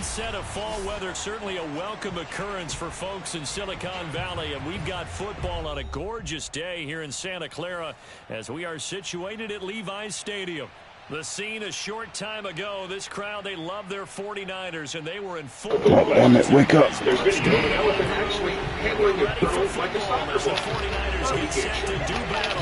onset of fall weather, certainly a welcome occurrence for folks in Silicon Valley, and we've got football on a gorgeous day here in Santa Clara as we are situated at Levi's Stadium. The scene a short time ago, this crowd, they love their 49ers, and they were in full... Wake up. There's video of an elephant actually handling a turtle like a soccer ball.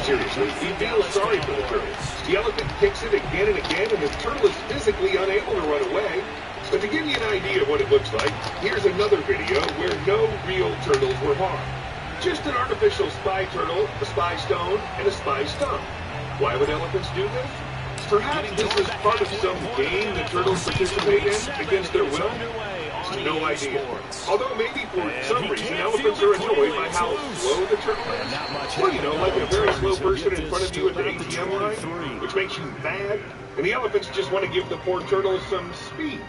Seriously, you feel sorry for the turtle. The elephant kicks it again and again, and the turtle is physically unable to run away. But to give you an idea of what it looks like, here's another video where no real turtles were harmed. Just an artificial spy turtle, a spy stone, and a spy stump. Why would elephants do this? Perhaps this is part of some game the turtles participate in against their will? No idea. Although maybe for some reason elephants are annoyed by how slow the turtle is. Well, you know, like a very slow person in front of you at the ATM line, which makes you mad, and the elephants just want to give the poor turtle some speed.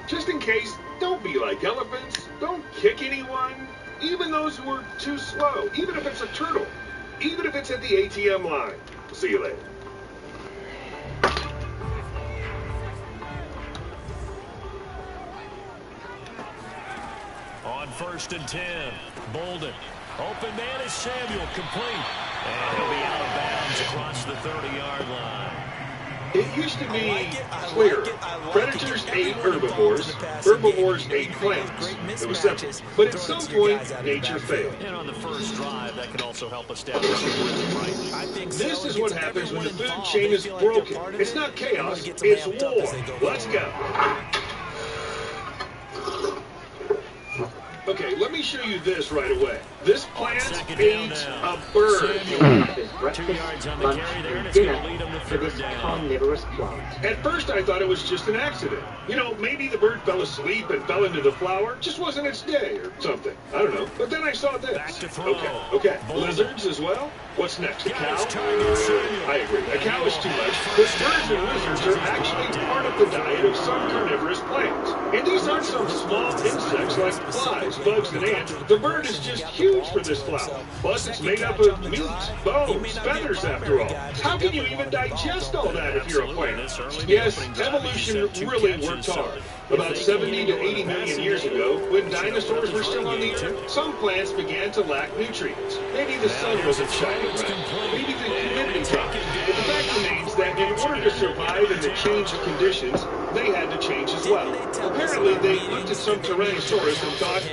Just in case, don't be like elephants. Don't kick anyone, even those who are too slow, even if it's a turtle, even if it's at the ATM line. See you later. On 1st and 10, Bolden. Open man is Samuel, complete. And he'll be out of bounds across the 30-yard line. It used to be clear. Predators ate herbivores, herbivores ate plants. It was simple. But at some point, nature failed. And on the first drive, that could also help establish a rhythm, right? This is what happens when the food chain is broken. It's not chaos, it's war. Let's go. Okay, let me show you this right away. This plant ate a bird. 2 yards on the carry there, and it's going to lead him to third down. At first, I thought it was just an accident. You know, maybe the bird fell asleep and fell into the flour. Just wasn't its day or something. I don't know. But then I saw this. Okay. Lizards as well? What's next? A cow? I agree. A cow is too much. But birds and lizards are actually part of the diet of some carnivorous plants. And these aren't some small insects like flies, bugs, and ants. The bird is just huge for this flower. Plus, it's made up of meat, bones, feathers, after all. How can you even digest all that if you're a plant? Yes, evolution really worked hard. About 70 to 80 million years ago, when dinosaurs were still on the earth, some plants began to lack nutrients. Maybe the sun wasn't shining right. Maybe the humidity dropped. But the fact remains that in order to survive in the changed conditions, they had to change as well. Apparently, they looked at some Tyrannosaurus and thought,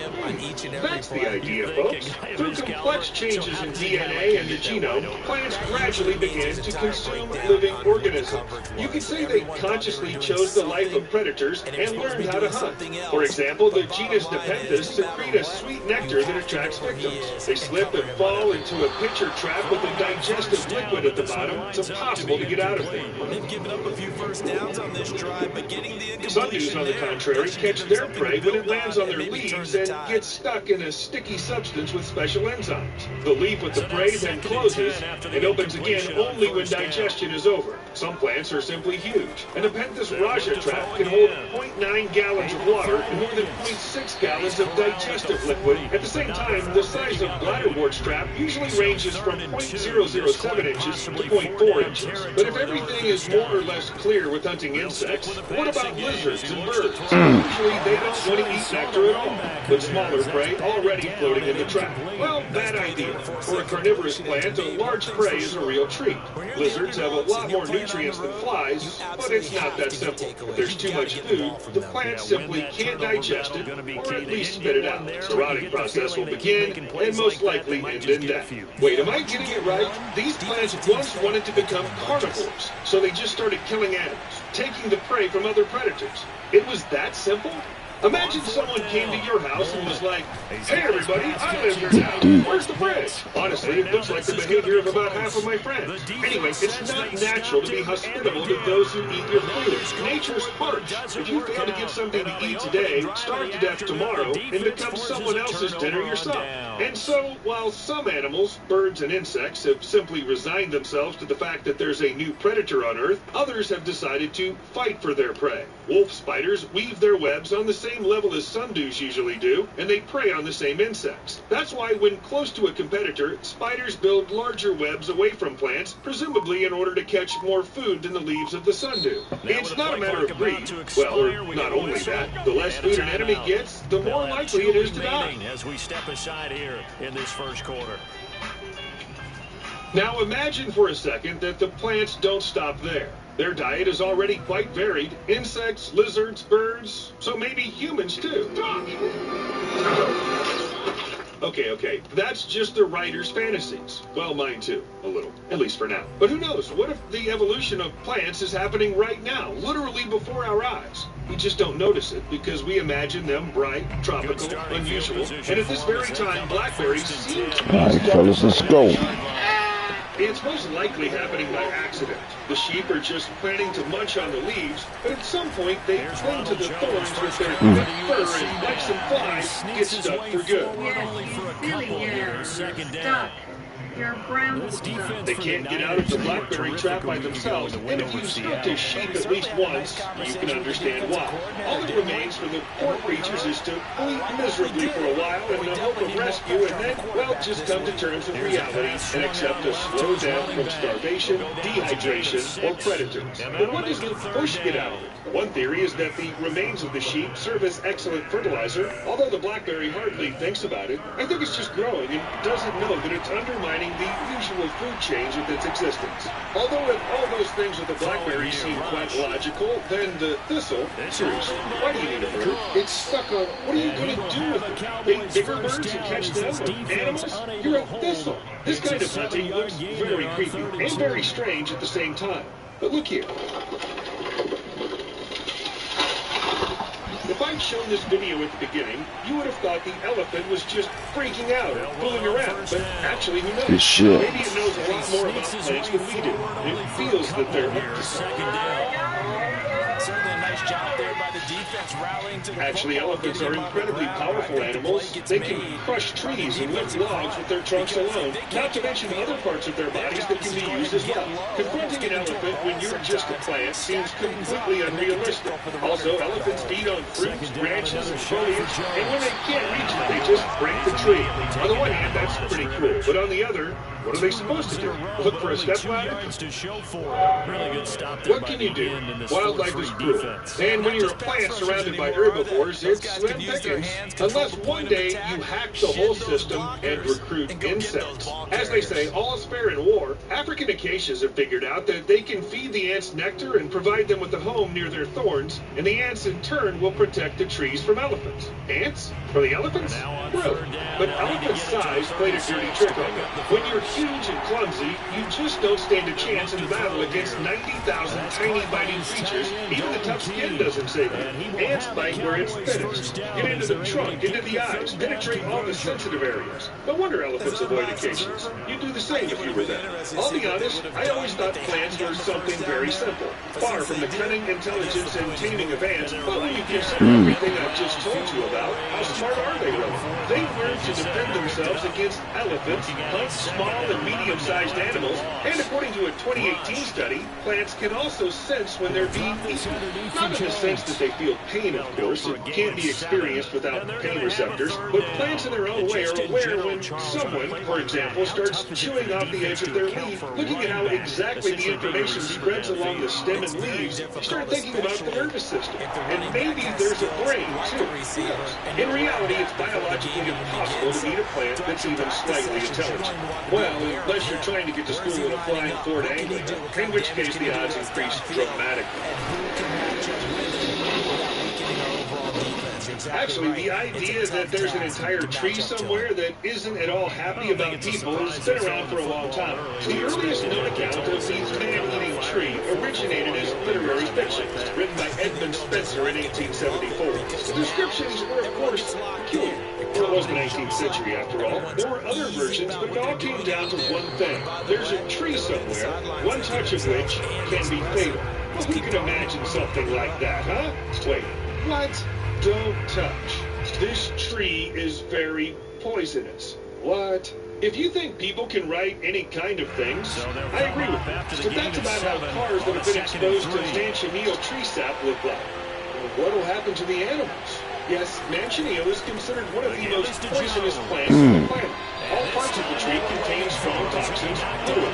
that's the idea, folks. Through complex changes in DNA and the genome, plants gradually began to consume living organisms. You could say they consciously chose the life of predators and learned how to hunt. For example, the genus Nepenthes secrete a sweet nectar that attracts victims. They slip and fall into a pitcher trap with a digestive liquid at the bottom. It's impossible to get out of there. They've given up a few first downs on this drive, but getting the Sundews, on the contrary, catch their prey when it lands on their leaves and gets stuck in a sticky substance with special enzymes. The leaf with the prey then closes and opens again only when digestion is over. Some plants are simply huge. An Nepenthes Raja trap can hold 0.9 gallons of water and more than 0.6 gallons of digestive liquid. At the same time, the size of bladderwort trap usually ranges from 0.007 inches to 0.4 inches. But if everything is more or less clear with hunting insects, what about lizards and birds? Usually they don't want to eat nectar at all, but smaller prey already floating in the trap. Well, bad idea. For a carnivorous plant, a large prey is a real treat. Lizards have a lot more nutrients than flies, but it's not that simple. If there's too much food, the plant simply can't digest it, or at least spit it out. The rotting process will begin, and most likely end in death. Wait, am I getting it right? These plants once wanted to become carnivores, so they just started killing animals, taking the prey from other predators. It was that simple? Imagine someone came to your house and was like, hey everybody, I live here now. Where's the fridge? Honestly, it looks like the behavior of about half of my friends. Anyway, it's not natural to be hospitable to those who eat your food. Nature's harsh. If you fail to get something to eat today, starve to death tomorrow, and become someone else's dinner yourself. And so, while some animals, birds and insects, have simply resigned themselves to the fact that there's a new predator on Earth, others have decided to fight for their prey. Wolf spiders weave their webs on the same same level as sundews usually do, and they prey on the same insects. That's why when close to a competitor, spiders build larger webs away from plants, presumably in order to catch more food than the leaves of the sundew. It's not a matter of greed. Well, or not only that, the less food an enemy gets, the more likely it is to die. As we step aside here in this first quarter. Now imagine for a second that the plants don't stop there. Their diet is already quite varied. Insects, lizards, birds, so maybe humans too. Okay, that's just the writer's fantasies. Well, mine too, a little, at least for now. But who knows, what if the evolution of plants is happening right now, literally before our eyes? We just don't notice it because we imagine them bright, tropical, unusual, and at this very time, blackberries seem to be... All right, fellas, let's go. It's most likely happening by accident. The sheep are just planning to munch on the leaves, but at some point they cling to the thorns with their thick fur and like some flies, get stuck for good. Yes, really stuck. You're brown stuck. They can't get out of the blackberry trap by themselves, and if you've stuck a sheep at least once, you can understand why. All that remains for the poor creatures is to bleat miserably for a while in the hope of rescue, and then, well, just come to terms with reality and accept a slow death from starvation, dehydration, or predators. But what does the bush get out of it? One theory is that the remains of the sheep serve as excellent fertilizer, although the blackberry hardly thinks about it. I think it's just growing and doesn't know that it's undermining the usual food chains with its existence. Although if all those things with the blackberry seem quite logical, then the thistle, seriously, why do you need a bird? It's stuck on, what are you going to do with it? Bait bigger birds and catch them, or animals? You're a thistle. This kind of hunting looks very creepy and very strange at the same time. But look here. If I'd shown this video at the beginning, you would have thought the elephant was just freaking out or fooling around. But actually, who knows? Maybe it knows a lot more about plants than we do. It feels that they're up to something. Certainly a nice job there by the defense rallying to the Actually, elephants are incredibly powerful animals. They can crush trees and lift logs with their trunks alone, not to mention other parts of their bodies that can be used as well. Confronting an elephant when you're just a plant seems completely unrealistic. Also, elephants feed on fruits, branches, and foliage, and when they can't reach it, they just break the tree. On the one hand, that's pretty cool, but on the other, what are they supposed to do? Look for a stepladder? What can you do? Wildlife is cruel. And when you're a plant surrounded by herbivores, it's slim pickings. Unless one day you hack the whole system and recruit insects. As they say, all is fair in war. African acacias have figured out that they can feed the ants nectar and provide them with a home near their thorns, and the ants in turn will protect the trees from elephants. Ants? For the elephants? Really? But elephant size played a dirty trick on them. When you're huge and clumsy, you just don't stand a chance in battle against 90,000 tiny biting creatures. Even the tough skin doesn't save you. Ants bite where it's thinnest. Get into the trunk, into the eyes, penetrate all the sensitive areas. No wonder elephants avoid acacias. You'd do the same if you were them. I'll be honest, I always thought plants were something very simple. Far from the cunning, intelligence, and taming of ants, but when you consider everything I've just told you about, how smart are they really? They learn to defend themselves against elephants, hunt small and medium-sized animals, and according to a 2018 study, plants can also sense when they're being eaten. Not in the sense that they feel pain, of course. It can't be experienced without pain receptors, but plants in their own way are aware when someone, for example, starts chewing off the edge of their leaf. Looking at how exactly the information spreads along the stem and leaves, you start thinking about the nervous system. And maybe there's a brain, too. In reality, it's biologically impossible to meet a plant that's even slightly intelligent. Well, unless you're trying to get to school in a flying Ford Anglia, in which case the odds increase dramatically. Actually, the idea that there's an entire tree somewhere that isn't at all happy about people has been around for a long time. The earliest known account of the man-eating tree originated as literary fiction, written by Edmund Spenser in 1874. The descriptions were, of course, peculiar. Well, it was the 19th century, after all. There were other versions, but it all came down to one thing. There's a tree somewhere, one touch of which can be fatal. Well, who can imagine something like that, huh? Wait, what? Don't touch. This tree is very poisonous. What? If you think people can write any kind of things, I agree with you. But that's about how cars that have been exposed to stanchionial tree sap look like. What'll happen to the animals? Yes, Manchineal is considered one of the most poisonous plants on the planet. All parts of the tree contain strong toxins. Literally,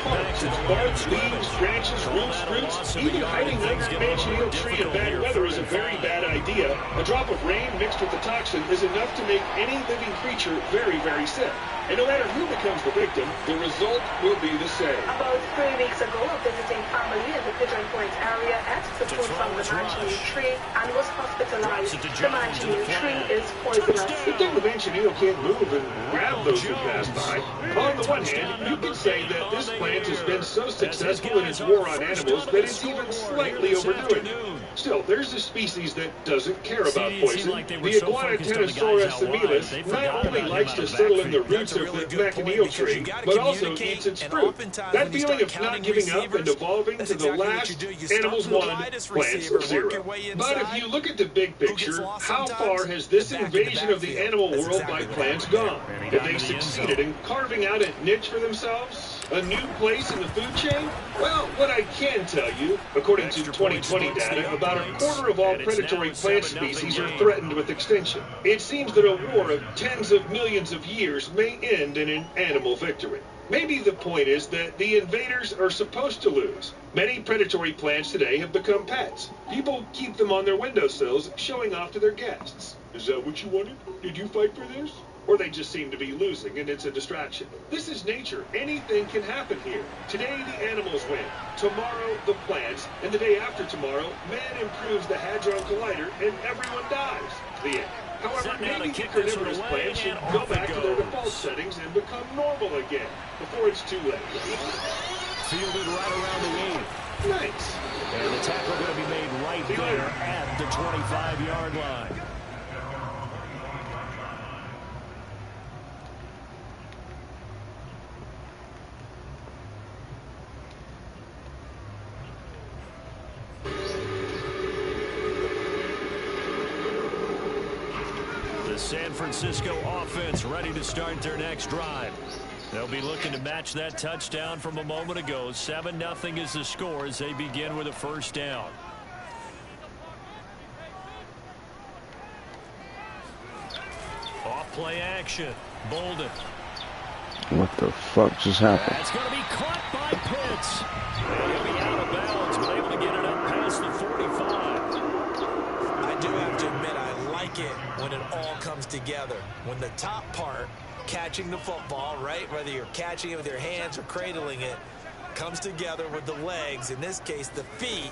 all parts. Its bark, leaves, branches, roots, fruits. Even hiding under a Manchineal tree in bad weather is a very bad idea. A drop of rain mixed with the toxin is enough to make any living creature very, very sick. And no matter who becomes the victim, the result will be the same. About 3 weeks ago, a visiting family in the Pigeon Point area asked for food from the Manchineal tree and was hospitalized. The Manchineal tree is poisonous. Good thing the Manchineal can't move and grab those who pass by. On the one hand, you could say that this plant has been so successful in its war on animals that it's even slightly overdoing it. Still, there's a species that doesn't care about poison. The Iguanodontosaurus similis not only likes to settle in the roots of the Manchineal tree, but also eats its fruit. That feeling of not giving up and evolving to the last animals 1, plants 0. But if you look at the big picture, how far has this invasion of the animal world by plants gone? Have they succeeded in carving out a niche for themselves? A new place in the food chain? Well, what I can tell you, according to 2020 data, about a quarter of all predatory plant species are threatened with extinction. It seems that a war of tens of millions of years may end in an animal victory. Maybe the point is that the invaders are supposed to lose. Many predatory plants today have become pets. People keep them on their windowsills, showing off to their guests. Is that what you wanted? Did you fight for this? Or they just seem to be losing and it's a distraction. This is nature. Anything can happen here. Today the animals win. Tomorrow the plants. And the day after tomorrow, man improves the Hadron Collider and everyone dies. The end. However, maybe the carnivorous plants should go back to their default settings and become normal again before it's too late. Fielded right around the 8. Nice. And the tackle going to be made right there at the 25-yard line. The San Francisco offense ready to start their next drive. They'll be looking to match that touchdown from a moment ago. 7-0 is the score as they begin with a first down. Off play action. Bolden. What the fuck just happened? That's going to be caught by Pitts. He'll be out of bounds, but able to get it up past the 45. I do have to admit, I like it when it all comes together. When the top part, catching the football, right, whether you're catching it with your hands or cradling it, comes together with the legs, in this case the feet,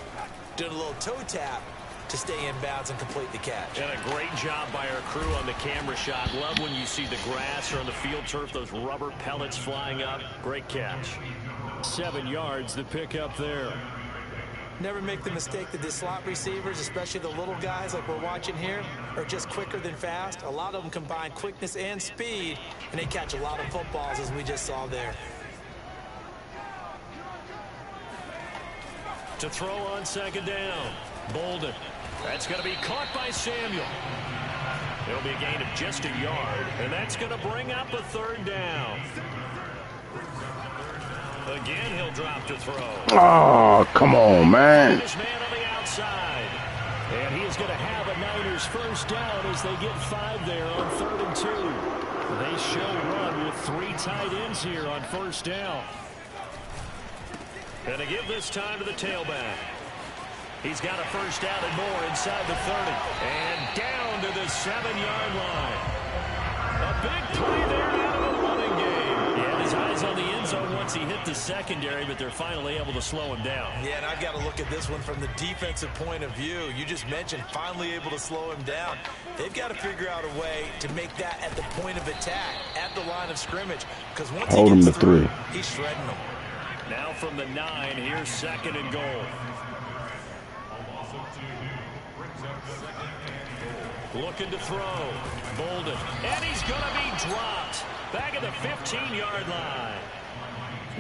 doing a little toe tap to stay in bounds and complete the catch. And a great job by our crew on the camera shot. Love when you see the grass or on the field turf, those rubber pellets flying up. Great catch. 7 yards, the pickup there. Never make the mistake that the slot receivers, especially the little guys like we're watching here, are just quicker than fast. A lot of them combine quickness and speed, and they catch a lot of footballs, as we just saw there. To throw on second down, Bolden. That's going to be caught by Samuel. It'll be a gain of just a yard, and that's going to bring up a third down. Again, he'll drop to throw. Oh, come on, man. This man on the outside. And he is going to have a Niners first down as they get 5 there on 3rd and 2. They show run with 3 tight ends here on first down. And to give this time to the tailback. He's got a first down and more inside the 30. And down to the 7-yard line. A big play there out of the running game. He had his eyes on the end zone once he hit the secondary, but they're finally able to slow him down. Yeah, and I've got to look at this one from the defensive point of view. You just mentioned finally able to slow him down. They've got to figure out a way to make that at the point of attack, at the line of scrimmage. Because once hold he gets him to through, 3. He's shredding them. Now from the 9, here's 2nd and goal. Looking to throw. Bolden. And he's going to be dropped. Back at the 15-yard line.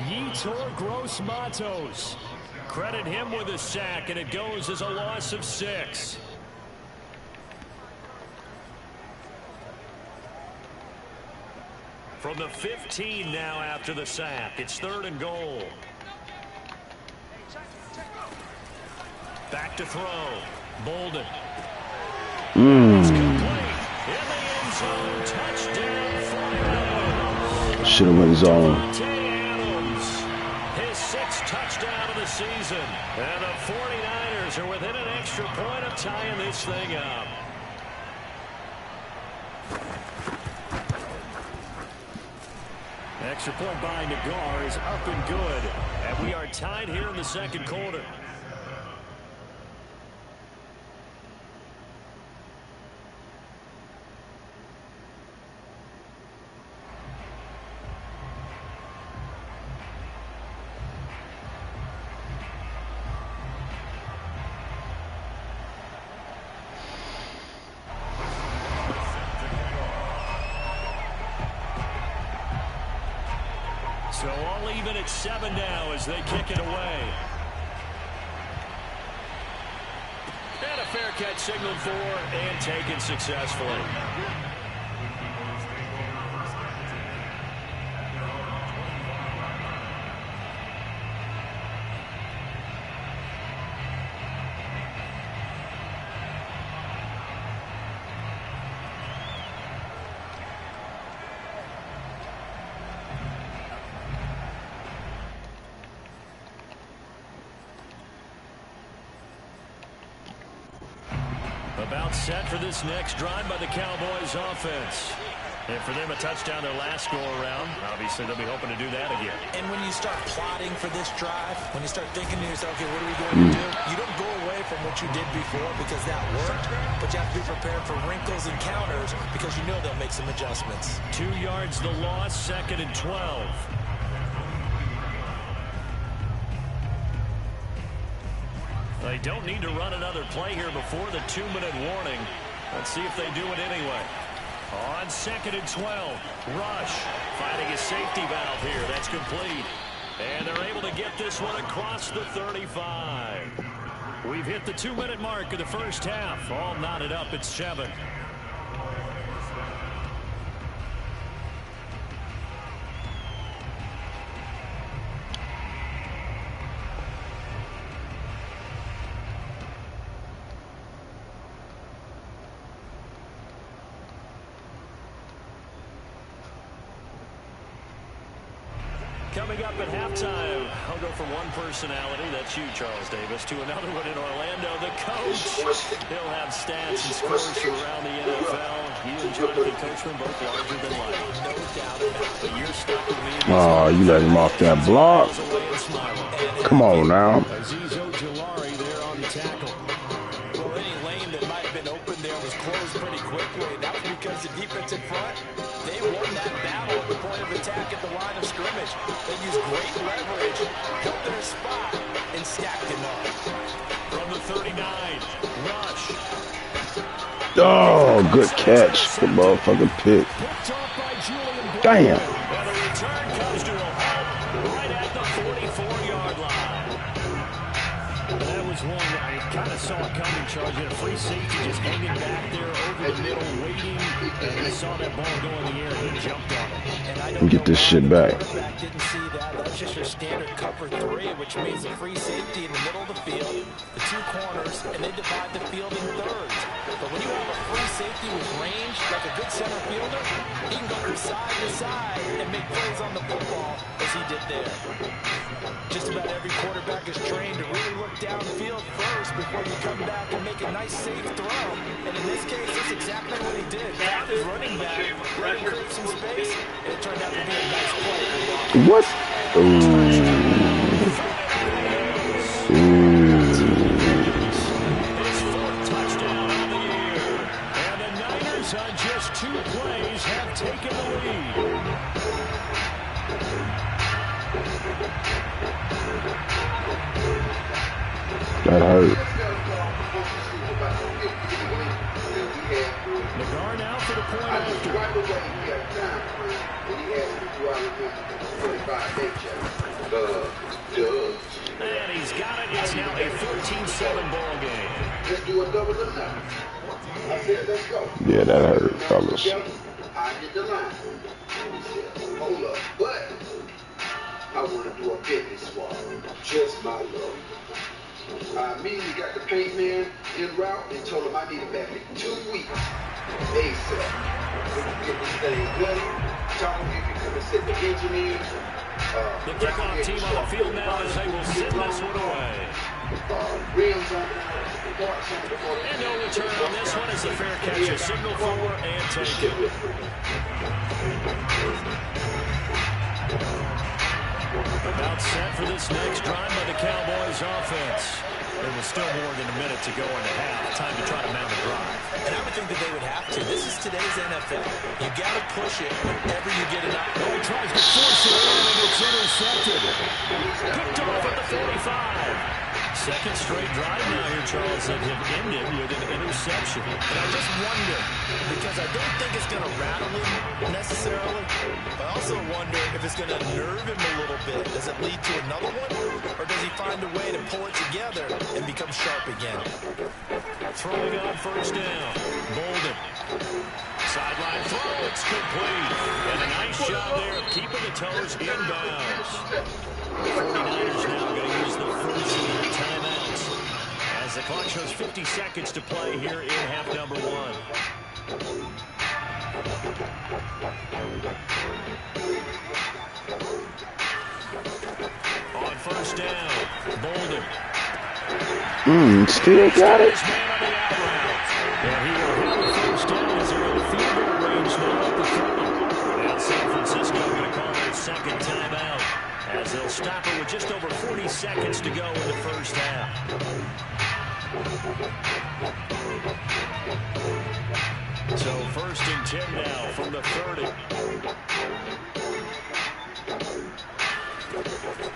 Yetur Gross-Matos. Credit him with a sack, and it goes as a loss of 6. From the 15 now after the sack. It's 3rd and goal. Back to throw. Bolden. should have went zone. His 6th touchdown of the season. And the 49ers are within an extra point of tying this thing up. Extra point by Nagar is up and good. And we are tied here in the second quarter. So all even at 7 now as they kick it away. And a fair catch signaled for and taken successfully. About set for this next drive by the Cowboys offense. And for them, a touchdown their last go-around. Obviously, they'll be hoping to do that again. And when you start plotting for this drive, when you start thinking to yourself, okay, what are we going to do? You don't go away from what you did before because that worked, but you have to be prepared for wrinkles and counters because you know they'll make some adjustments. 2 yards the loss, 2nd and 12. They don't need to run another play here before the 2-minute warning. Let's see if they do it anyway. On 2nd and 12, Rush finding a safety valve here. That's complete. And they're able to get this one across the 35. We've hit the 2-minute mark of the first half. All knotted up at 7. Coming up at halftime, I'll go from one personality, that's you, Charles Davis, to another one in Orlando, the coach. He'll have stats and scores from around the NFL. You and Jonathan Coachman both larger than life. No doubt about it. But you're stuck with me. Oh, you let him off that block. Come on now. Azeez Ojulari there on the tackle. Well, any lane that might have been open there was closed pretty quickly. That was because the defense in front, they won that battle at the point of attack at the line of scrimmage. They used great leverage, held their spot, and stacked him up. From the 39, Rush. Oh, good catch. Good motherfucking pick. Damn. And the return comes to a halt right at the 44-yard line. That was one I kind of saw it coming, Charge. Had a free safety just hanging back there over the middle, waiting. And he saw that ball go in the air and he jumped on it. And I Let me get this shit back. Didn't see that. That's just your standard cover 3, which means a free safety in the middle of the field, the 2 corners, and they divide the field in thirds. But when you have a free safety with range, like a good center fielder, he can go from side to side and make plays on the football as he did there. Just about every quarterback is trained to really look downfield first before you come back and make a nice safe throw. And in this case, that's exactly what he did. Found his running back, let him create some space, and it turned out to be a nice play. What? Ooh. On just 2 plays have taken the lead. That hurt. Nagar now for the point after. And he's got it. It's now a 14-7 ball game. Just do a double or nothing. I said, let's go. Yeah, that hurt, fellas. I did the line. He said, hold up, but I want to do a business swap. Just my love. I immediately got the paint man en route and told him I need it back in 2 weeks. ASAP. We can get this thing done. The kickoff team on the field now as they will send this one away. And no return on this one as the fair catch is signaled for and taken. About set for this next drive by the Cowboys offense. There was still more than a minute to go in the half. Time to try to mount a drive. And I would think that they would have to. This is today's NFL. You got to push it whenever you get it up. Oh, he tries to force it in, and it's intercepted. Picked off at the 45. Second straight drive now here, Charles, that have ended with an interception. And I just wonder, because I don't think it's going to rattle him necessarily, but I also wonder if it's going to nerve him a little bit. Does it lead to another one, or does he find a way to pull it together and become sharp again? Throwing on first down. Bolden. Sideline throw. It's complete. And a nice job there of keeping the toes inbounds. The 49ers now going to use the first of their timeouts as the clock shows 50 seconds to play here in half number one. On first down, Bolden. Still got it. And he will have the first down as they're in field goal range now at the 30. Now San Francisco going to call their second timeout as they'll stop it with just over 40 seconds to go in the first half. So first and 10 now from the 30.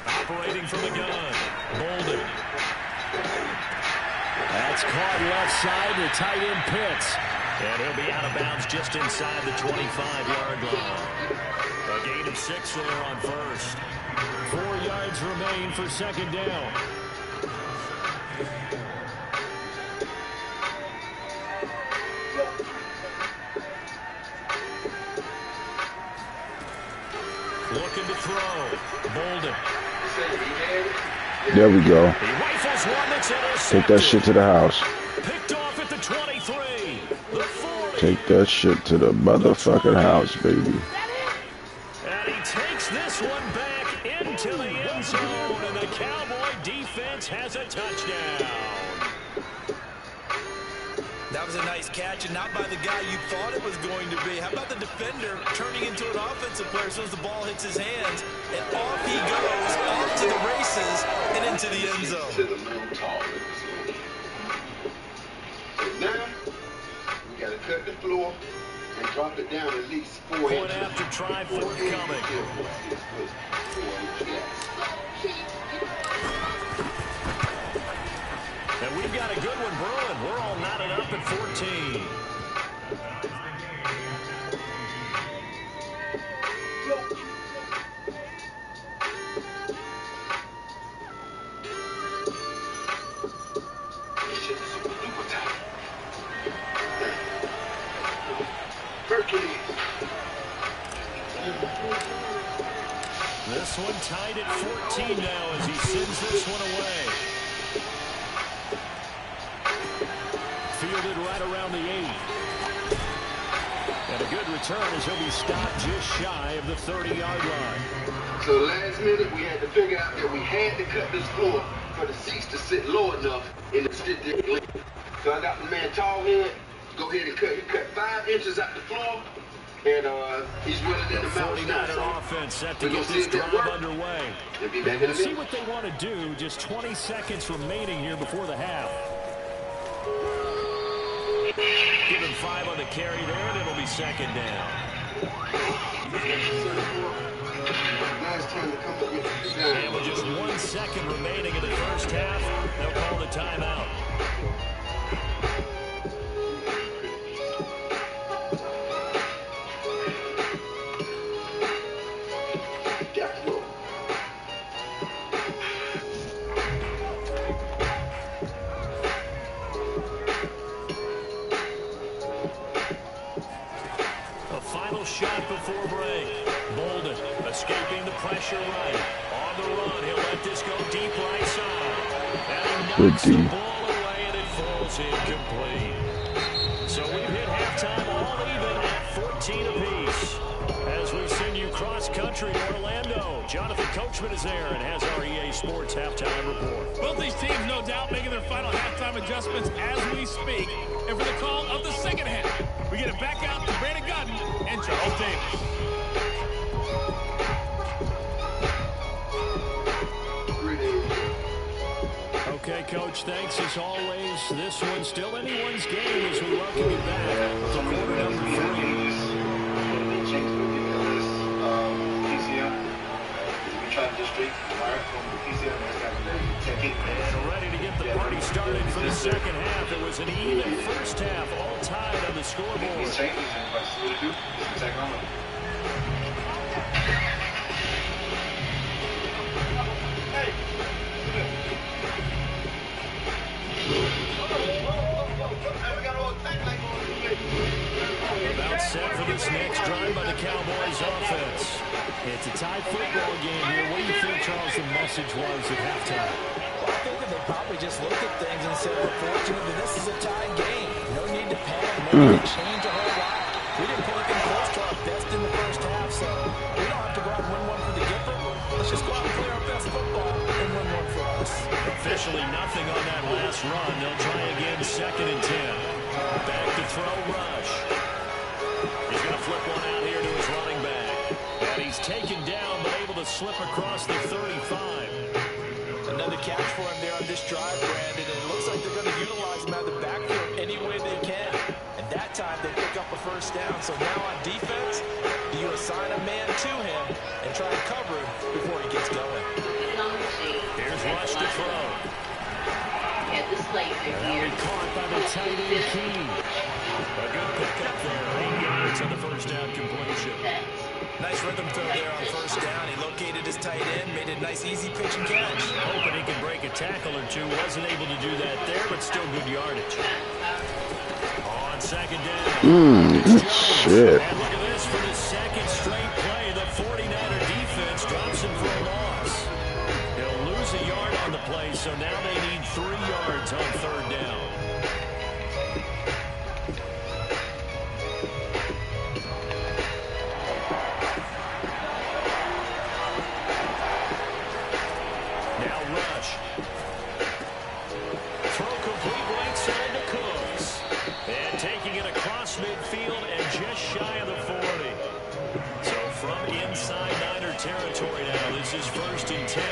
Operating from the gun, Bolden. That's caught left side to tight end Pitts. And he'll be out of bounds just inside the 25-yard line. A gain of 6 there on first. 4 yards remain for second down. Looking to throw. Bolden. There we go. He rifles one that's intercepted. Take that shit to the house. Picked off at the 23. The 40. Take that shit to the motherfucking house, baby. And he takes this one back into the end zone, and the Cowboy defense has a touchdown. That was a nice catch, and not by the guy you thought it was going to be. How about the defender turning into an offensive player as soon as the ball hits his hands, and off he goes, off to the races, and into the end zone. To the middle target. So now, we got to cut the floor and drop it down at least 4 inches. Point after try forthcoming. And we've got a good one brewing. We're all knotted up at 14. This one tied at 14 now as he sends this one away. Fielded right around the 8. And a good return as he'll be stopped just shy of the 30-yard line. So last minute we had to figure out that we had to cut this floor for the seats to sit low enough in the sit there length. So I got the man tall head, go ahead and cut. He cut 5 inches out the floor, and he's willing in the mountains now. 49er offense set to get this drive underway. We'll see what they want to do. Just 20 seconds remaining here before the half. Give him 5 on the carry there, and it'll be second down. And with just 1 second remaining in the first half, they'll call the timeout. Shot before break. Bolden escaping the pressure right. On the run, he'll let this go deep right side. And he knocks the ball away, and it falls incomplete. So we've hit halftime all even at 14 apiece. As we see country to Orlando. Jonathan Coachman is there and has our EA Sports halftime report. Both these teams, no doubt, making their final halftime adjustments as we speak. And for the call of the second half, we get it back out to Brandon Gutton and Charles Davis. Okay, Coach, thanks as always. This one's still anyone's game as we welcome you back to quarter number 3. And ready to get the party started for the second half. It was an even first half, all tied on the scoreboard. About set for this next drive by the Cowboys offense. It's a tied football game here. What do you think, Charles, the message was at halftime? Well, I think that they probably just looked at things and said, we're fortunate that this is a tied game. No need to panic. No need to change a whole lot. We didn't put anything close to our best in the first half, so we don't have to go out and win one for the Gipper. Let's just go out and play our best football and win one for us. Officially nothing on that last run. They'll try again, 2nd and 10. Back to throw, Rush. He's going to flip one out here to his running back. And he's taken down, but able to slip across the 35. Another catch for him there on this drive, Brandon, and it looks like they're going to utilize him out of the backfield any way they can. And that time they pick up a first down. So now on defense, do you assign a man to him and try to cover him before he gets going? Here's Rush to throw. At the slave And caught by the tight end Key. A good pickup there. 8 yards on the first down completion. Nice rhythm throw there on first down. He located his tight end, made a nice easy pitch and catch. Hoping he can break a tackle or two. Wasn't able to do that there, but still good yardage. On 2nd down. Good shit. And look at this for the second straight play. The 49er defense drops him for a loss. He'll lose a yard on the play, so now they need 3 yards on 3rd down. Now Rush. Throw complete right side to Cooks. And taking it across midfield and just shy of the 40. So from inside Niner territory now, this is 1st and 10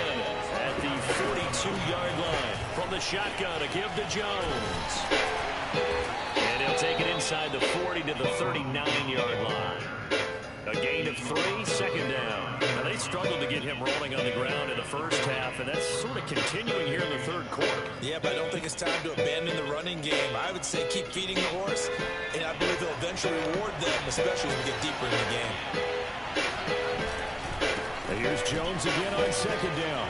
at the 42-yard line. From the shotgun, a give to Jones. And he'll take it inside the 40 to the 39-yard line. A gain of 3, 2nd down. Now they struggled to get him rolling on the ground in the first half, and that's sort of continuing here in the 3rd quarter. Yeah, but I don't think it's time to abandon the running game. I would say keep feeding the horse, and I believe they'll eventually reward them, especially as we get deeper in the game. And here's Jones again on 2nd down.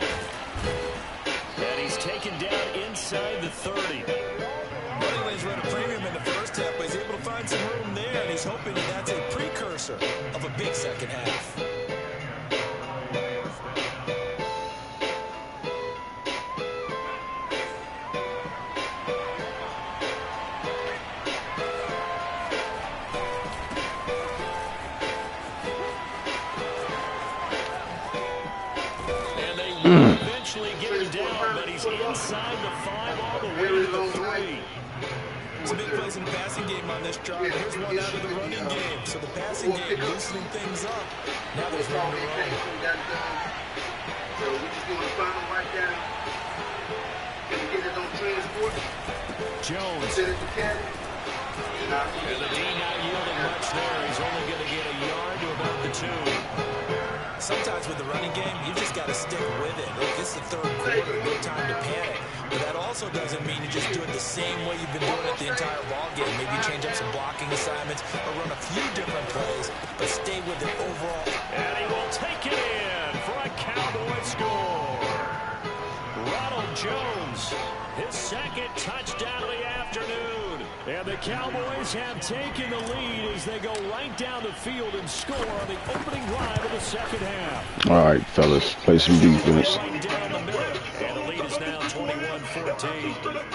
And he's taken down inside the 30. Running lanes run a premium in the first half, but he's able to find some room there, and he's hoping that that's a precursor of a big second half. And they will eventually get him down, but he's inside the 5 all the way to the 3. Some big plays in the passing game on this drive. Here's one out of the running game. So the passing game loosening things up. Now there's room to run. So we just doing the final right down. Can we get it on transport? Jones. Send it to Caddy. And the D not yielding much there. He's only going to get a yard to about the 2. Sometimes with the running game, you just got to stick with it. Look, this is the 3rd quarter, no time to panic. But that also doesn't mean you just do it the same way you've been doing it the entire ball game. Maybe change up some blocking assignments or run a few different plays, but stay with it overall. And he will take it in for a Cowboy score. Ronald Jones, his 2nd touchdown of the afternoon. And the Cowboys have taken the lead as they go right down the field and score on the opening drive of the 2nd half. All right, fellas, play some defense. Right down the middle. And the lead is now 21-14.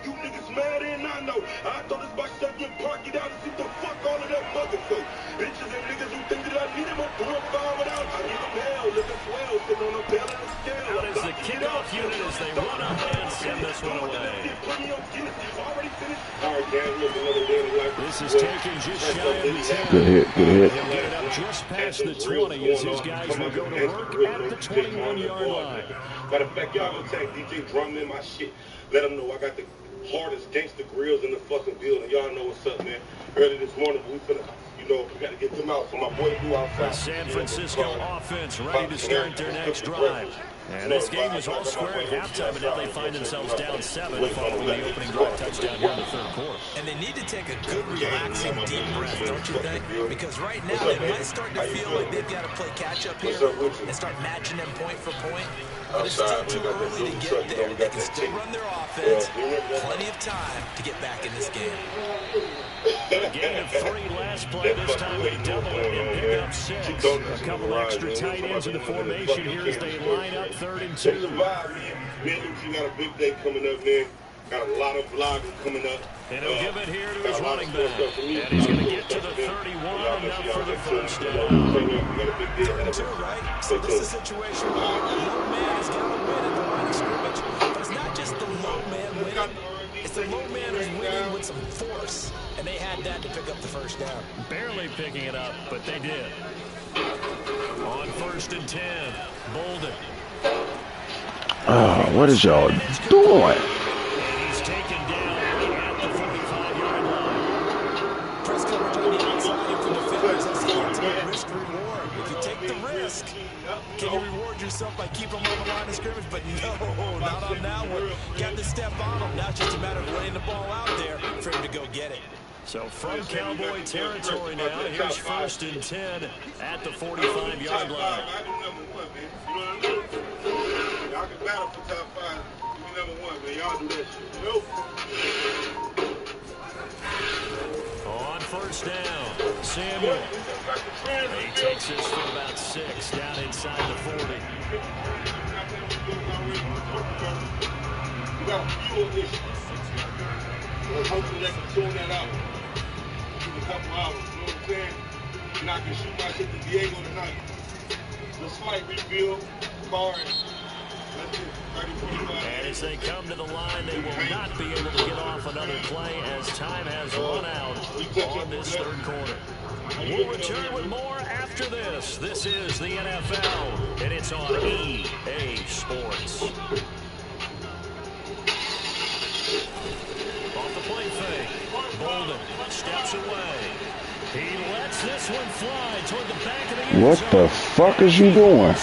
You niggas mad and I know. I thought this box that get parking. half unit as they run up and send this one away. This is taken just shy of the 10. Good hit, good hit. He'll get it up just past the 20 as his guys will go to work at the 21-yard line. Matter of fact, y'all gonna take DJ Drum in my shit. Let them know I got the hardest gangster grills in the fucking building. Y'all know what's up, man. Early this morning, we finna, you know, we gotta get them out. So my boy do outside. The San Francisco offense ready to start their next drive. And this game was all square at halftime, and now they find themselves down 7 following the opening drive touchdown here in the third quarter. And they need to take a good, relaxing, deep breath, don't you think? Because right now they might start to feel like they've got to play catch-up here and start matching them point for point. But it's still too early to get there. They can still run their offense. Plenty of time to get back in this game. A gain of 3 last play. This time they double it and pick up 6. A couple extra tight ends in the formation here as they line up 3rd and 2. Man, you got a big day coming up, man. Got a lot of vlogging coming up. And he'll give it here to his running back. And he's going to get to the 31 enough for the first down. 3rd and 2, right? So this is a situation where the low man has got to win at the line of scrimmage. But it's not just the low man winning. It's the low man who's winning with some force. And they had that to pick up the first down. Barely picking it up, but they did. On 1st and 10, Bolden. Oh, what is y'all doing? He's taken down at the 45-yard line. Press coverage on the outside for defenders. That's the ultimate risk reward. If you take the risk, can you reward yourself by keeping them on the line of scrimmage? But no, not on that one. Got to step on them. Now it's just a matter of laying the ball out there for him to go get it. So from Cowboy territory now, here's 1st and 10 at the 45-yard line. Y'all can battle for top 5. Give me #1, man. Y'all do that shit. Nope. On 1st down, Samuel. He takes this for about 6 down inside the 40. We got a few of this. Let's hope they can tune that out. A couple hours, you know what I'm saying? And I can shoot my shit to Diego tonight. The slight rebuild, card. And as they come to the line, they will not be able to get off another play as time has run out on this 3rd quarter. We'll return with more after this. This is the NFL, and it's on EA Sports. Off the play fake, Bolden steps away. He lets this one fly toward the back of the end zone. What the fuck is you doing?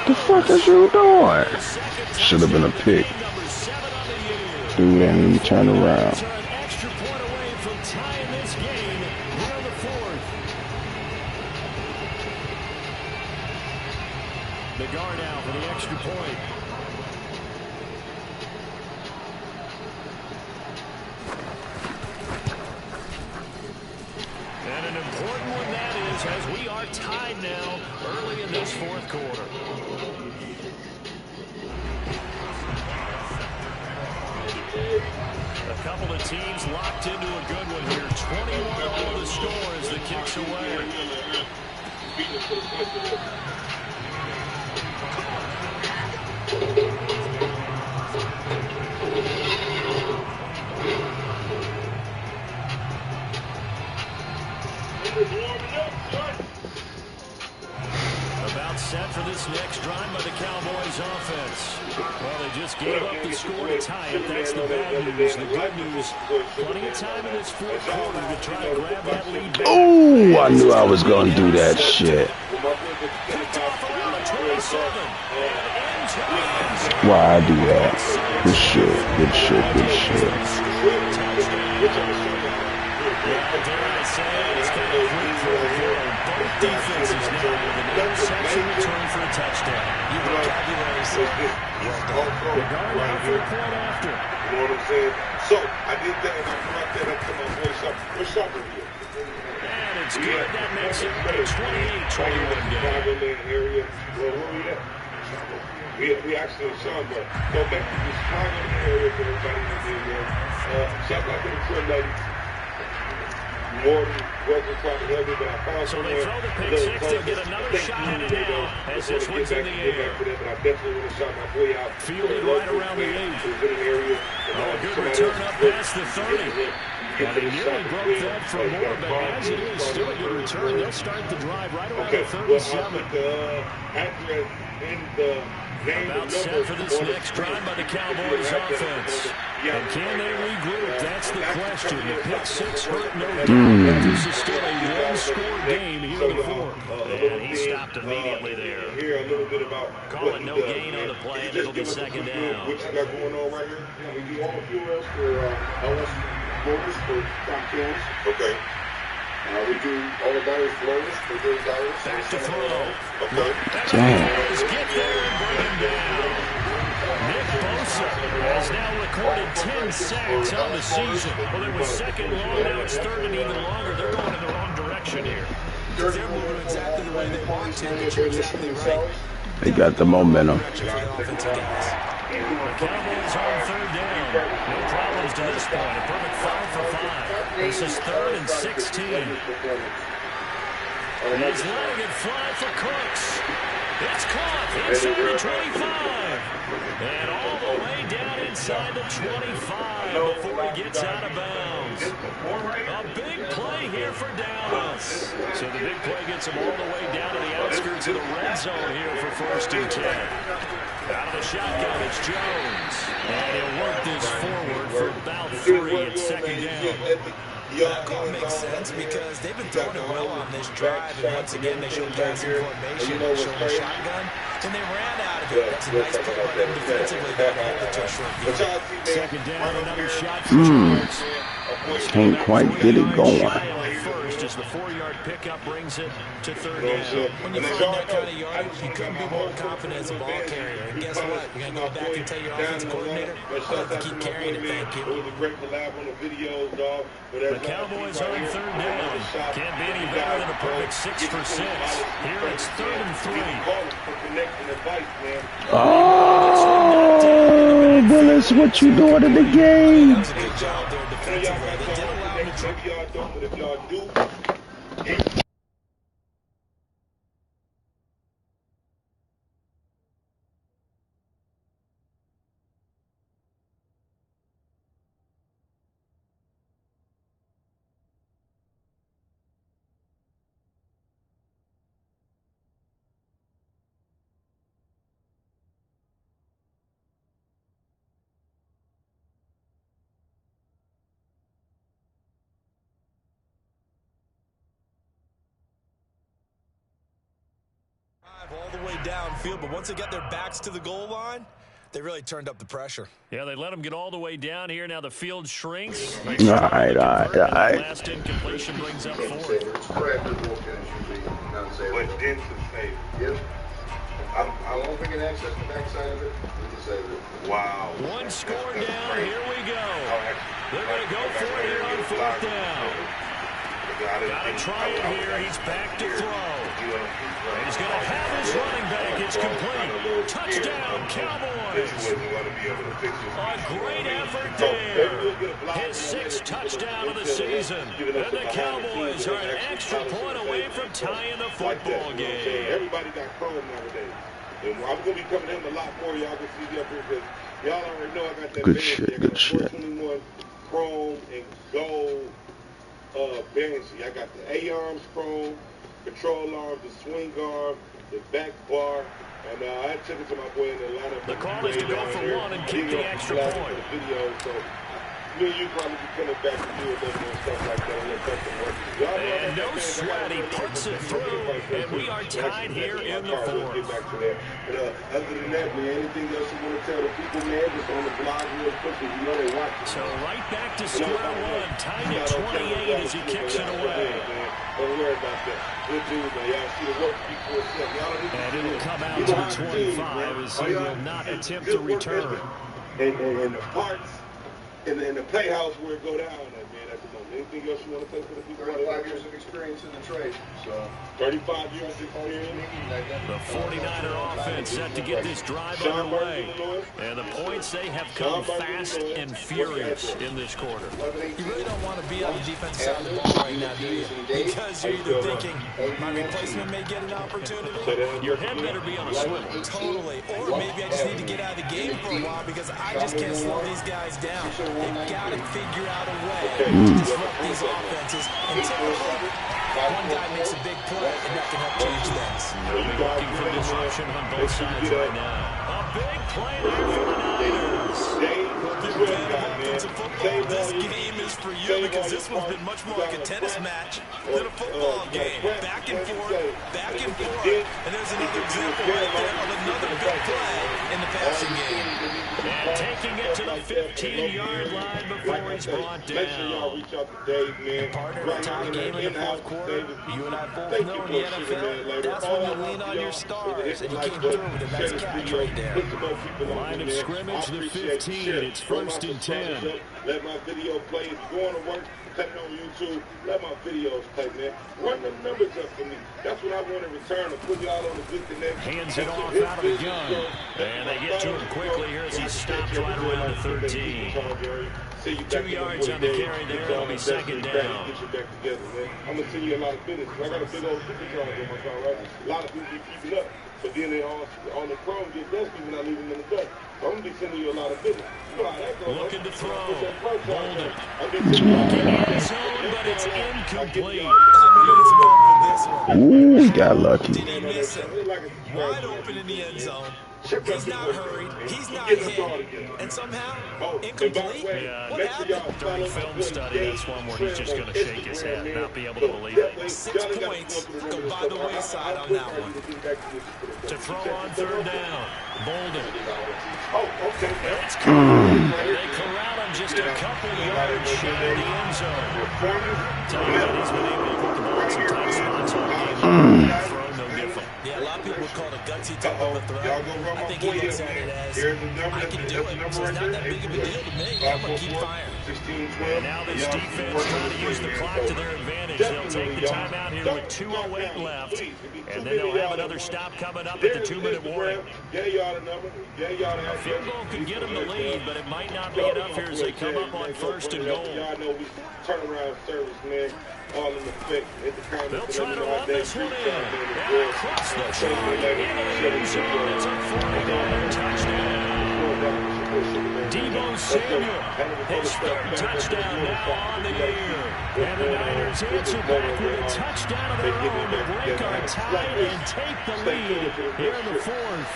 The fuck is you doing? Should have been a pick. Dude ain't even turn around. The guard out for the extra point. And an important one that is, as we are tied now early in this 4th quarter. A couple of teams locked into a good one here. 21 all the score as the kick's away. About set for this next drive by the Cowboys offense. Well, they just gave up the score to tie it. That's the bad news. The good news, plenty of time in this 4th quarter to try to grab that lead back. Oh, I knew I was going to do that shit. Picked off around the 27. Why I do that? Good shit, good shit, good shit. Dare I say, it's kind of quick for both defenses now with an interception return for a touchdown. Your vocabulary says, well done. The guard out for a point after. You know what I'm saying? So, I did that and I brought that up to my boy Sharp. What's Sharp here? And it's good. That makes it a 28-21 game. Area. Well, where we at? We actually in Schaumburg. Go back to the Chicago area for everybody who's in there. Shout out to the Twin Ladies. Morton, wasn't quite heavy, but I found so they throw the pick six. They'll get another shot at it now as this one's in the air. Fielded right around the 8. Oh, good return up past the 30. And they nearly broke that for more, but as it is, still a good return. They'll start the drive right around the 37. About set for this next drive by the Cowboys offense. And can they regroup? That's the question. The pick six hurt no doubt. This is still a one-score game here in the fourth. And he stopped immediately there. Call it no gain on the play, and it'll be second down. What you got going on right here? We do all the fuel rails for LS motors for top cans. Okay. We do all the battery flows for those hours. Back to throw. Okay. Damn. Get there and bring him down. Nick Bosa has now recorded 10 sacks on the season. Well, it was second long, now it's third and even longer. They're going in the wrong direction here. They're moving exactly the way they want to, which is exactly right. They got the momentum. The Cowboys on third down. No problems to this point. A perfect 5 for 5. This is 3rd and 16. He's letting it fly for Cooks. It's caught inside the 25. And all the way down inside the 25 before he gets out of bounds. A big play here for Dallas. So the big play gets him all the way down to the outskirts of the red zone here for 1st and 10. Out of the shotgun, it's Jones. And he'll work this forward for about 3 at second down. That call makes sense because they've been throwing it well on this drive, and once again they showed passing formation, they showed a shotgun, and they ran out of it. That's a nice play by them defensively. They hold it to a short game. Second down, another shot for Jones. Can't quite get it going. First as the 4-yard pickup brings it to third down. When you find that kind of yardage, you couldn't be more confident as a ball carrier. And guess what? You're going to go back and tell your offensive coordinator, I'll have to keep carrying it, thank you. The Cowboys on third down. Can't be any better than a perfect 6 for 6. Here it's 3rd and 3. Oh, Willis, what you doing in the game? That's a good job there defensively. They did allow him to Maybe y'all don't, but if y'all do, all the way downfield, but once they got their backs to the goal line, they really turned up the pressure. Yeah, they let them get all the way down here. Now the field shrinks. All right. Last incompletion brings up 4th. but dense and safe. Yep. I won't bring an access to the backside of it. Wow. One score down. Here we go. They're going to go for it here on 4th down. Got to try it here. He's back to throw. He's going to have his running back. It's complete. Touchdown, Cowboys. A great effort there. His 6th touchdown of the season. And the Cowboys are an extra point away from tying the football game. Everybody got chrome nowadays. And I'm going to be coming in a lot more. Y'all can see me up here because y'all already know I got that Good shit. 421 chrome and gold bearing seat. I got the A-arms chrome, control arms, the swing arm, the back bar, and I took it to my boy in the lineup. The call is to go for 1 and keep the extra point. So me and you probably be coming back to do a little more stuff like that. And no sweat, he puts it through, and we are tied here in the 4th. But other than that, man, anything else you want to tell the people, man, just on the blog real quickly, you know they watch. So right back to square one, tied at 28 as he kicks it away. Don't worry about that. Good dude, man. Y'all see the work before step. And it'll come out to the 25 as he will not attempt to return. And the parts in the playhouse where it go down, man, at the moment. Anything else you want to say for the people? 35 years of experience in the trade. So 35 years of experience. The 49er offense set to get this drive underway. And the points, they have come fast and furious in this quarter. You really don't want to be on the defensive side of the ball right now, do you? Because you're either thinking, my replacement may get an opportunity. Your head better be on a swivel. Totally. Or maybe I just need to get out of the game for a while because I just can't slow these guys down. They've got to figure out a way to disrupt these offenses. And typically, one guy makes a big play, and that can help change things. They'll be looking for disruption on both sides right now. A big play there for the Niners. This game is for you because this one's been much more like a tennis match than a football game. Back and forth, and there's another example right there of another big play in the passing game. And taking it to the 15-yard line before he's brought down. Make sure y'all reach out to Dave, man. Partner, a tie game in the fourth quarter. You and I both know in the NFL, that's when you lean on your stars, and you came through with a nice catch right there. Line of scrimmage, the 15. It's 1st and 10. Let my video play. If you're going to work, cut it on YouTube. Let my videos play, man. Run them numbers up for me. That's what I want in return. To put y'all on the good connection. Hands it off out of the gun. And they get to him quickly here as he stops right around the 13. 2 yards on the carry there. It'll be 2nd down. Get you back together, man. I'm going to send you a lot of business. I got a big old supercharger on my car, right? A lot of people be keeping up. But then they on the chrome get dusty when I leave them in the dust. So I'm going to be sending you a lot of business. You know how that goes. Looking to throw. Bolden. Looking in zone, but it's incomplete. Ooh, he got lucky. Did he miss it? Wide open in the end zone. He's not hurried. He's not hit. And somehow, incomplete. Yeah, what happened? during film study, that's one where he's just going to shake his head and not be able to believe it. 6 points go by the wayside on that one. To throw on 3rd down. Bolden. It's They corral him just a couple yards shy of the end zone. He's been able to put the ball in some tight spots all game. Throw no different. Yeah, a lot of people would call it a gutsy type of a throw. I think he looks at it as, I can do it, so it's not that big of a deal to me. I'm going to keep firing. And now this defense trying to use the clock to their advantage. They'll take the timeout here with 2:08 left. And then they'll have another stop coming up at the 2-minute warning. A field goal could get them the lead, but it might not be enough here as they come up on 1st and goal. Turnaround service, man. All in effect. They'll try to run this one in. And across the track into the end zone. It's a 49er touchdown. Debo Samuel, his 3rd touchdown now on the year. And the Niners answer back with a touchdown of their own to break our tie and take the lead here in the 4th.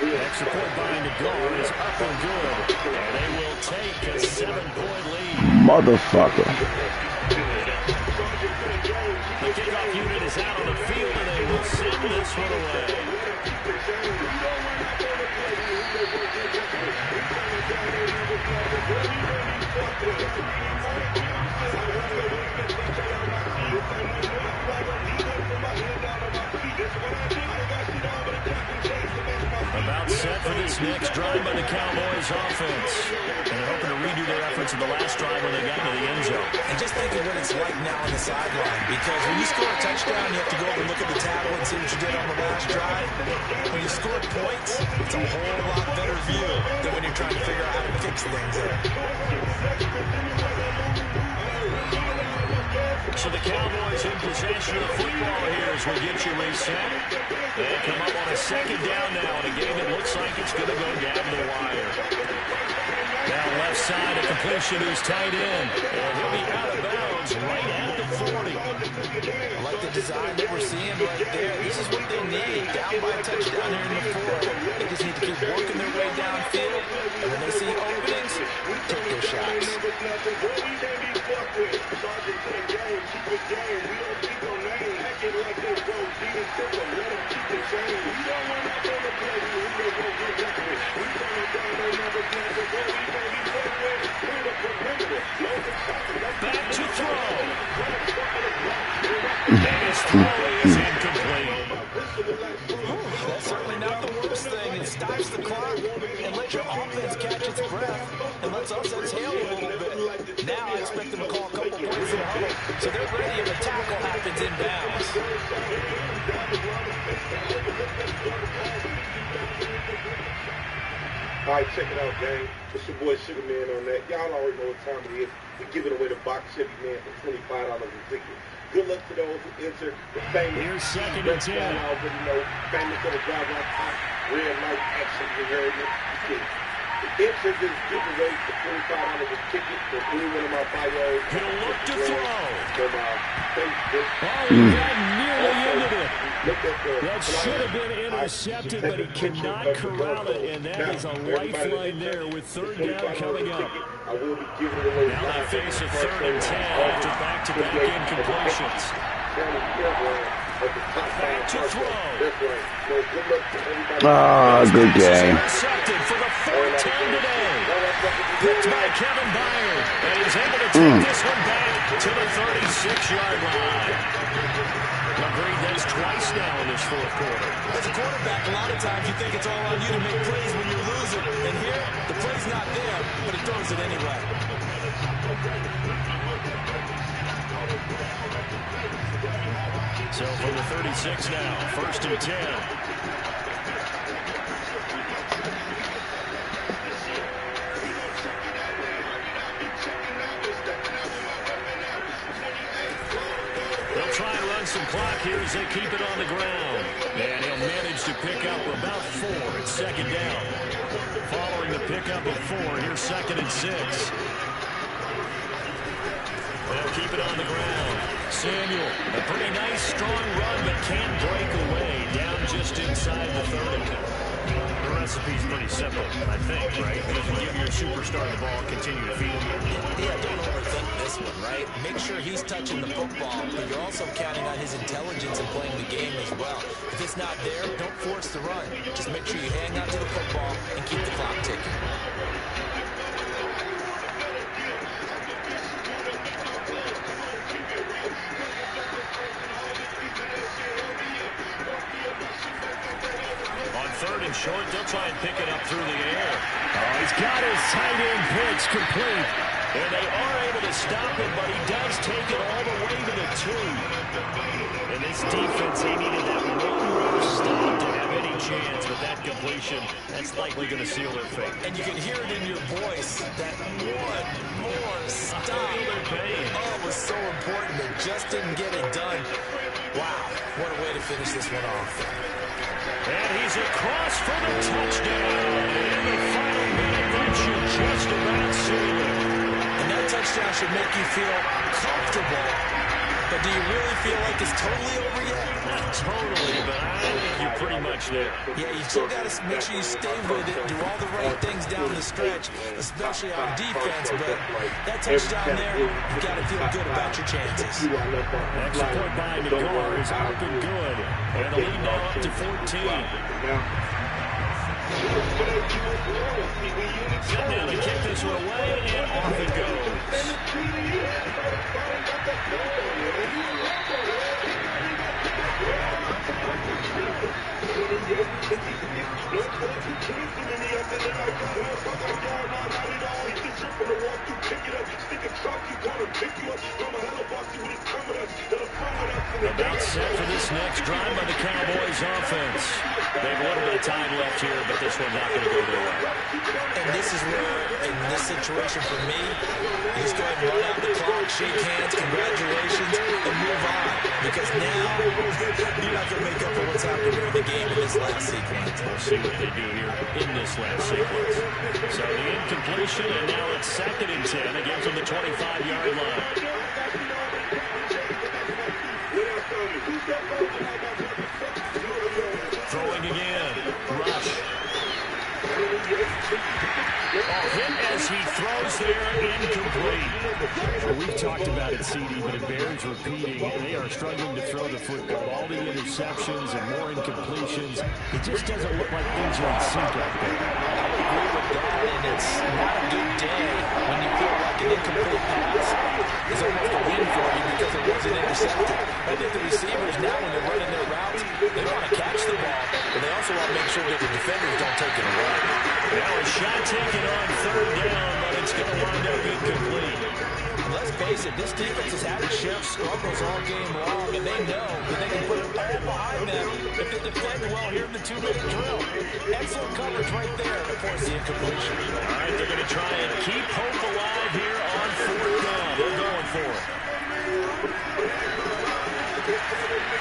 Extra point by Nagar is up and good. And they will take a 7-point lead. Motherfucker. The kickoff unit is out on the field, and they will send this one away. About set for this next drive by the Cowboys offense. And they're hoping to redo their efforts in the last drive when they got into the end zone. And just think of what it's like now on the sideline. Because when you score a touchdown, you have to go over and look at the table and see what you did on the last drive. When you score points, it's a whole lot better view than when you're trying to figure out how to fix things there. So the Cowboys in possession of the football here as we get you reset. They come up on a 2nd down now in a game that looks like it's going to go down the wire. Now left side, a completion who's tight end. And he'll be out of bounds right at the 40. I like the design that we're seeing right there. This is what they need. Down by a touchdown here in the 4th. They just need to keep working their way downfield. And when they see openings, take their shots. Back to throw. And his throw is incomplete. That's certainly not the worst thing. It stops the clock and lets your offense catch its breath and lets us exhale a little bit. Now I expect them to call a couple plays in a huddle, so they're ready if a tackle happens inbounds. All right, check it out, gang. It's your boy Sugar Man on that. Y'all already know what time it is. We're giving away the box Chevy Man for $25 a ticket. Good luck to those who enter the famous. Here's second and 10. I already know. Famous of the drive on top. Red light action. You heard me. The enter this giveaway for $25 a ticket for any one of my bios. He'll look to throw. From Facebook. Oh, he got nearly into it. That should have been intercepted, but he cannot corral it, and that is a lifeline there with third down coming up. Now they face a 3rd and 10 after back-to-back incompletions. Back to throw. Ah, good game. Intercepted for the 4th time today. Picked by Kevin Byard, and he's able to take this one back to the 36-yard line. Agreed, that's twice now in this 4th quarter. As a quarterback, a lot of times you think it's all on you to make plays when you're losing. And here, the play's not there, but he throws it anyway. So from the 36 now, 1st and 10. They'll try and run some clock here as they keep it on the ground. And he'll manage to pick up about 4 at 2nd down. Following the pickup of 4, here's 2nd and 6. They'll keep it on the ground. Samuel, a pretty nice, strong run, but can't break away. Down just inside the 30. The recipe's pretty simple, I think, right? If you give your superstar the ball, continue to feed him. Yeah, don't overthink this one, right? Make sure he's touching the football, but you're also counting on his intelligence in playing the game as well. If it's not there, don't force the run. Just make sure you hang on to the football and keep the clock ticking. On 3rd and short, they'll try and pick it up through the air. Oh, he's got his tight end pitch complete. And they are able to stop him, but he does take it all the way to the 2. And this defense, they needed that one rush stop to have any chance. But that completion, that's likely going to seal their fate. And you can hear it in your voice, that one more stop. Oh, it was so important. They just didn't get it done. Wow, what a way to finish this one off. And he's across for the touchdown. And the final minute, that should just about seal it. And that touchdown should make you feel comfortable. But do you really feel like it's totally over yet? Not totally, but I think you're pretty much there. Yeah, you still got to make sure you stay with it, do all the right things down the stretch, especially on defense. But that touchdown there, you got to feel good about your chances. Extra point by Nagar is up and good. And the lead now up to 14. Sit down and kick this one away, and off it goes. About set for this next drive by the Cowboys offense. They have a little bit of time left here, but this one's not going to go their way. And this is where, in this situation for me, you just go ahead and run out the clock, shake hands, congratulations, and move on. Because now, you're not going to make up for what's happened during the game in this last sequence. We'll see what they do here in this last sequence. So the incompletion, and now it's 2nd and 10 again from the 25-yard line. Throwing again. Rush. Hit as he throws there, incomplete. Well, we've talked about it, CD, but it bears repeating. They are struggling to throw the football. All the interceptions and more incompletions. It just doesn't look like things are in sync out there. I would agree with that, and it's not a good day when you feel like an incomplete pass is almost a win for you because it wasn't intercepted. I think the receivers now, when they're running their routes, they want to catch the ball, but they also want to make sure that the defenders don't take it away. Now a shot taken on third down, but it's going to wind up incomplete. Let's face it, this defense has had its share of struggles all game long, and they know that they can put it all behind them if they defend well here in the 2-minute drill. Excellent coverage right there to force the incompletion. All right, they're going to try and keep hope alive here on fourth down. They're going for it.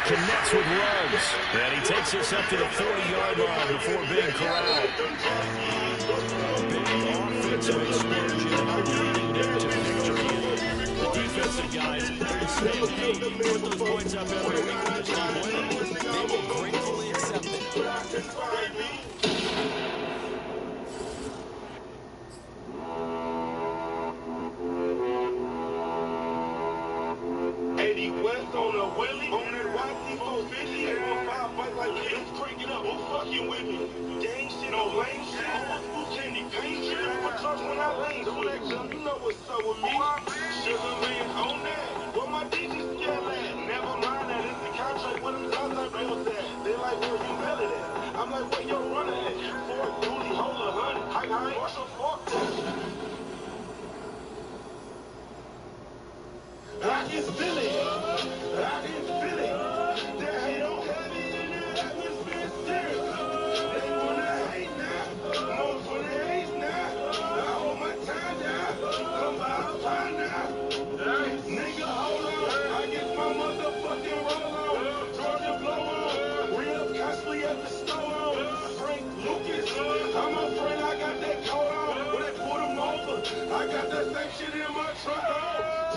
Connects with Ruggs, and he takes us up to the 40-yard line before being corralled. Big offensive explosion leading into victory. The defensive guys, they're just saying, hey, put those points up every week and just keep winning. They will gratefully accept it. West on a Willie, on that YT450, and on 5 fight like this, cranking up, who fucking with me? Gang shit on lame shit, who candy paint shit, for trust when I lane, flex, you know what's up with me? Sugar man on that, what my DJs yell at, never mind that, it's the contract with them guys I built that, they like where you mail it at, I'm like where your runner at, Fort Dooley, hold a honey, high, Marshall, fuck that. I can feel it. I can feel it. They hate on heavy in the atmosphere still. They wanna hate now. More for the hate now. I hold my time down. Come out time now. Nigga, hold on. I get my motherfucking roll on. Georgia blow on. Real costly at the store on. Frank Lucas. I'm a friend. I got that coat on. When they put him over, I got that same shit in my truck on.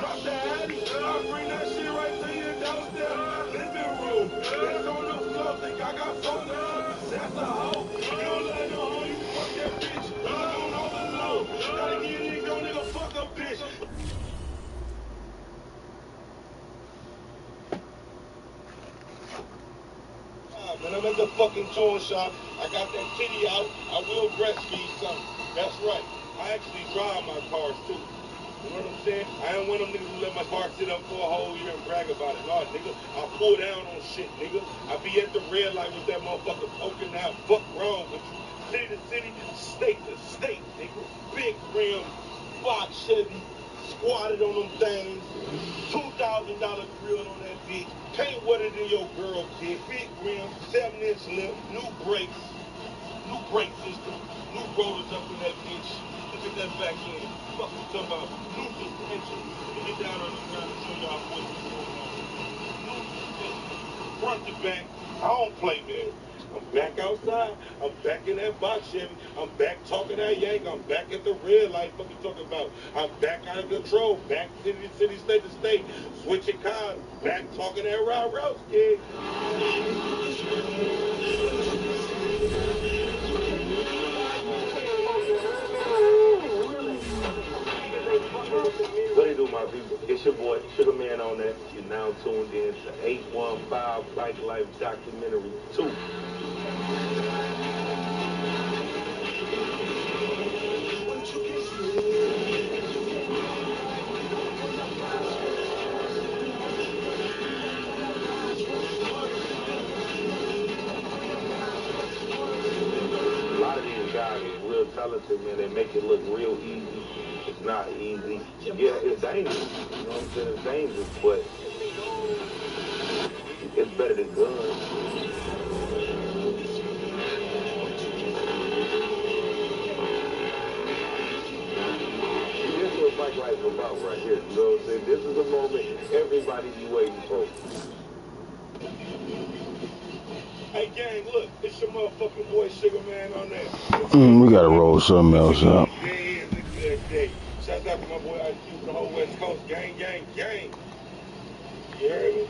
Drop the Addy. I bring that shit right to your doorstep. Living room. That's on the floor. Think I got fucked up. That's a hoe. You don't let no hoe. You fuck that bitch. I'm on the low. Gotta get in. Go nigga fuck a bitch. Man, I'm at the fucking toy shop. I got that kitty out. I will breastfeed something. That's right. I actually drive my cars too. You know what I'm saying? I ain't one of them niggas who let my car sit up for a whole year and brag about it. No, nigga, I pull down on shit, nigga. I be at the red light with that motherfucker poking out. Fuck wrong with you. City to city, state to state, nigga. Big rim, box Chevy, squatted on them things. $2,000 grill on that bitch. Paint wetter than your girl kid. Big rim, 7-inch lip, new brakes, new brake system, new rollers up in that bitch. Look at that back end. Fuck you talking about new suspension. Let me get down on the ground and show y'all what's going on. New suspension. Front to back. I don't play, man. I'm back outside. I'm back in that box Chevy. I'm back talking that yank. I'm back at the red light. What you talking about? I'm back out of control. Back city to city, state to state. Switching cars. Back talking that route, kid. What do you do, my people? It's your boy, Sugar Man on that. You're now tuned in to 815 Bike Life Documentary 2. A lot of these guys are real talented, man. They make it look real easy. It's not easy. Yeah, it's dangerous. You know what I'm saying? It's dangerous, but it's better than guns. This is what Bike Life is about right here. You know what I'm saying? This is a moment everybody be waiting for. Hey, gang, look. It's your motherfucking boy, Sugar Man on that. We gotta roll something else up. Shout out to my boy IQ, the whole West Coast. Gang, gang, gang. You heard me?